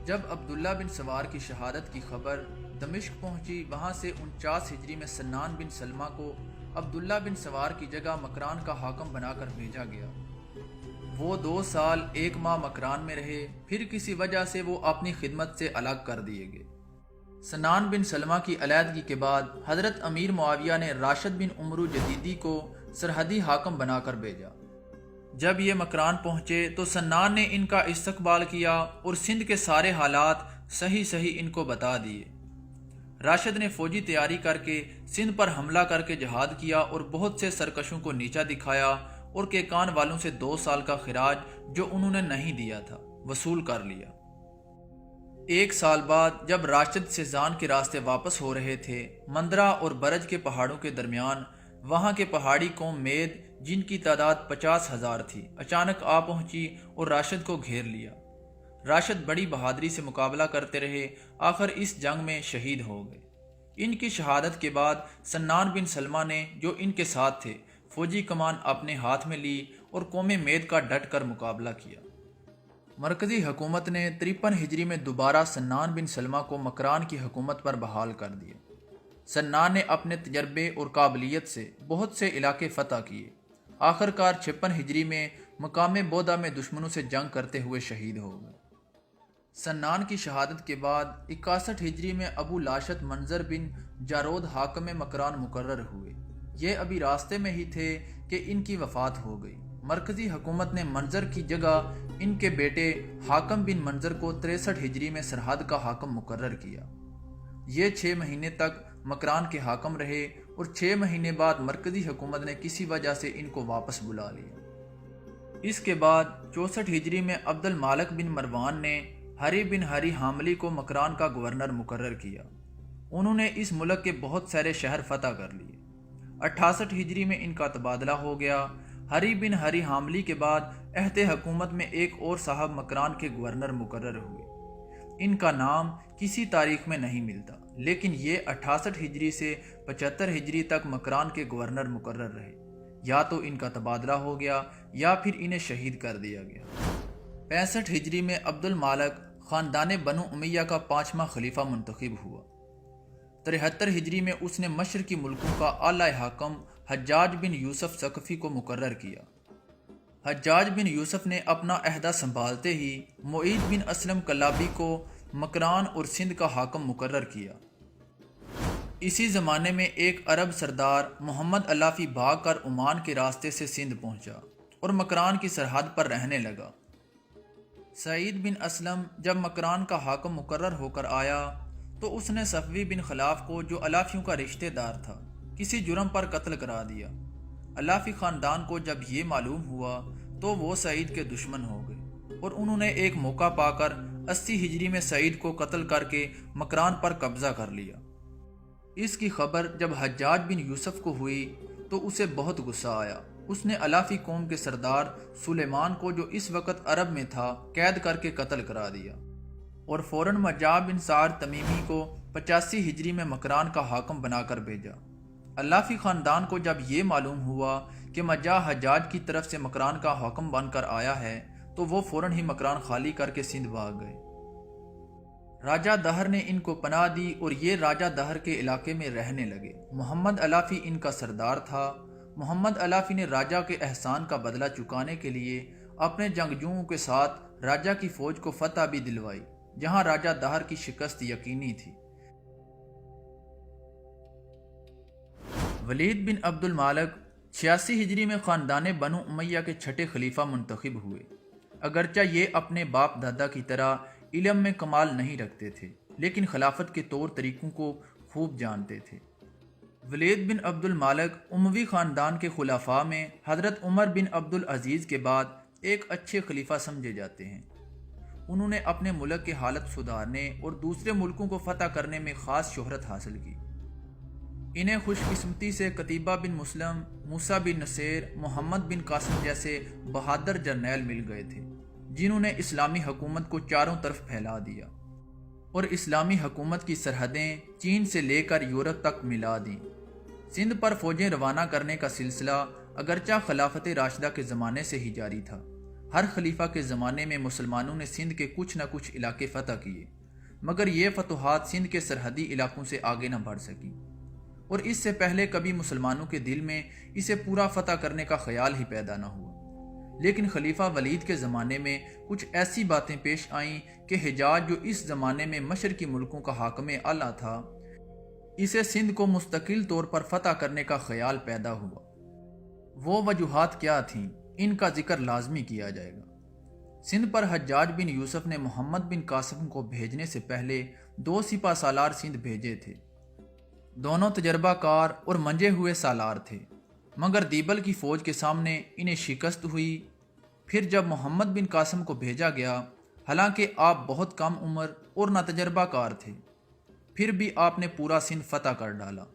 جب عبداللہ بن سوار کی شہادت کی خبر دمشق پہنچی، وہاں سے 49 ہجری میں سنان بن سلمہ کو عبداللہ بن سوار کی جگہ مکران کا حاکم بنا کر بھیجا گیا۔ وہ 2 سال 1 ماہ مکران میں رہے، پھر کسی وجہ سے وہ اپنی خدمت سے الگ کر دیے گئے۔ سنان بن سلمہ کی علیحدگی کے بعد حضرت امیر معاویہ نے راشد بن عمرو جدیدی کو سرحدی حاکم بنا کر بھیجا۔ جب یہ مکران پہنچے تو سنان نے ان کا استقبال کیا اور سندھ کے سارے حالات صحیح ان کو بتا دیے۔ راشد نے فوجی تیاری کر کے سندھ پر حملہ کر کے جہاد کیا اور بہت سے سرکشوں کو نیچا دکھایا اور کیکان والوں سے 2 سال کا خراج جو انہوں نے نہیں دیا تھا وصول کر لیا۔ 1 سال بعد جب راشد سیزان کے راستے واپس ہو رہے تھے، مندرہ اور برج کے پہاڑوں کے درمیان وہاں کے پہاڑی قوم مید جن کی تعداد 50,000 تھی اچانک آ پہنچی اور راشد کو گھیر لیا۔ راشد بڑی بہادری سے مقابلہ کرتے رہے، آخر اس جنگ میں شہید ہو گئے۔ ان کی شہادت کے بعد سنان بن سلمہ نے جو ان کے ساتھ تھے فوجی کمان اپنے ہاتھ میں لی اور قوم مید کا ڈٹ کر مقابلہ کیا۔ مرکزی حکومت نے 53 ہجری میں دوبارہ سنان بن سلمہ کو مکران کی حکومت پر بحال کر دیا۔ سنان نے اپنے تجربے اور قابلیت سے بہت سے علاقے فتح کیے، آخرکار 56 ہجری میں مقام بودہ میں دشمنوں سے جنگ کرتے ہوئے شہید ہو گئے۔ سنان کی شہادت کے بعد 61 ہجری میں ابو لاشت منظر بن جارود حاکم مکران مقرر ہوئے۔ یہ ابھی راستے میں ہی تھے کہ ان کی وفات ہو گئی۔ مرکزی حکومت نے منظر کی جگہ ان کے بیٹے حاکم بن منظر کو 63 ہجری میں سرحد کا حاکم مقرر کیا۔ یہ 6 مہینے تک مکران کے حاکم رہے اور 6 مہینے بعد مرکزی حکومت نے کسی وجہ سے ان کو واپس بلا لیا۔ اس کے بعد 64 ہجری میں عبد المالک بن مروان نے ہری بن ہری حاملی کو مکران کا گورنر مقرر کیا۔ انہوں نے اس ملک کے بہت سارے شہر فتح کر لیے۔ 68 ہجری میں ان کا تبادلہ ہو گیا۔ ہری بن ہری حاملی کے بعد عہد حکومت میں ایک اور صاحب مکران کے گورنر مقرر ہوئے۔ ان کا نام کسی تاریخ میں نہیں ملتا، لیکن یہ 68 ہجری سے 75 ہجری تک مکران کے گورنر مقرر رہے۔ یا تو ان کا تبادلہ ہو گیا یا پھر انہیں شہید کر دیا گیا۔ 65 ہجری میں عبد المالک خاندان بنو امیہ کا 5واں خلیفہ منتخب ہوا۔ 73 ہجری میں اس نے مشرقی ملکوں کا اعلی حاکم حجاج بن یوسف ثقفی کو مقرر کیا۔ حجاج بن یوسف نے اپنا عہدہ سنبھالتے ہی معید بن اسلم کلابی کو مکران اور سندھ کا حاکم مقرر کیا۔ اسی زمانے میں ایک عرب سردار محمد علافی بھاگ کر عمان کے راستے سے سندھ پہنچا اور مکران کی سرحد پر رہنے لگا۔ سعید بن اسلم جب مکران کا حاکم مقرر ہو کر آیا تو اس نے صفوی بن خلاف کو جو علافیوں کا رشتہ دار تھا کسی جرم پر قتل کرا دیا۔ علافی خاندان کو جب یہ معلوم ہوا تو وہ سعید کے دشمن ہو گئے اور انہوں نے ایک موقع پا کر 80 ہجری میں سعید کو قتل کر کے مکران پر قبضہ کر لیا۔ اس کی خبر جب حجاج بن یوسف کو ہوئی تو اسے بہت غصہ آیا۔ اس نے علافی قوم کے سردار سلیمان کو جو اس وقت عرب میں تھا قید کر کے قتل کرا دیا اور فوراً مجاع بن سعد تمیمی کو 85 ہجری میں مکران کا حاکم بنا کر بھیجا۔ علافی خاندان کو جب یہ معلوم ہوا کہ مجاع حجاج کی طرف سے مکران کا حاکم بن کر آیا ہے تو وہ فوراً ہی مکران خالی کر کے سندھ بھاگ گئے۔ راجہ دہر نے ان کو پناہ دی اور یہ راجہ دہر کے علاقے میں رہنے لگے۔ محمد علافی ان کا سردار تھا۔ محمد علافی نے راجہ کے احسان کا بدلہ چکانے کے لیے اپنے جنگجوؤں کے ساتھ راجہ کی فوج کو فتح بھی دلوائی، جہاں راجہ دہر کی شکست یقینی تھی۔ ولید بن عبد المالک 86 ہجری میں خاندان بنو امیہ کے 6 خلیفہ منتخب ہوئے۔ اگرچہ یہ اپنے باپ دادا کی طرح علم میں کمال نہیں رکھتے تھے، لیکن خلافت کے طور طریقوں کو خوب جانتے تھے۔ ولید بن عبد المالک اموی خاندان کے خلفاء میں حضرت عمر بن عبد العزیز کے بعد ایک اچھے خلیفہ سمجھے جاتے ہیں۔ انہوں نے اپنے ملک کی حالت سدھارنے اور دوسرے ملکوں کو فتح کرنے میں خاص شہرت حاصل کی۔ انہیں خوش قسمتی سے قتیبہ بن مسلم، موسیٰ بن نصیر، محمد بن قاسم جیسے بہادر جرنیل مل گئے تھے، جنہوں نے اسلامی حکومت کو چاروں طرف پھیلا دیا اور اسلامی حکومت کی سرحدیں چین سے لے کر یورپ تک ملا دیں۔ سندھ پر فوجیں روانہ کرنے کا سلسلہ اگرچہ خلافت راشدہ کے زمانے سے ہی جاری تھا، ہر خلیفہ کے زمانے میں مسلمانوں نے سندھ کے کچھ نہ کچھ علاقے فتح کیے، مگر یہ فتوحات سندھ کے سرحدی علاقوں سے آگے نہ بڑھ سکی، اور اس سے پہلے کبھی مسلمانوں کے دل میں اسے پورا فتح کرنے کا خیال ہی پیدا نہ ہوا۔ لیکن خلیفہ ولید کے زمانے میں کچھ ایسی باتیں پیش آئیں کہ حجاز جو اس زمانے میں مشرقی ملکوں کا حاکم اعلیٰ تھا، اسے سندھ کو مستقل طور پر فتح کرنے کا خیال پیدا ہوا۔ وہ وجوہات کیا تھیں، ان کا ذکر لازمی کیا جائے گا۔ سندھ پر حجاج بن یوسف نے محمد بن قاسم کو بھیجنے سے پہلے 2 سپہ سالار سندھ بھیجے تھے۔ دونوں تجربہ کار اور منجے ہوئے سالار تھے، مگر دیبل کی فوج کے سامنے انہیں شکست ہوئی۔ پھر جب محمد بن قاسم کو بھیجا گیا، حالانکہ آپ بہت کم عمر اور نہ تجربہ کار تھے، پھر بھی آپ نے پورا سندھ فتح کر ڈالا۔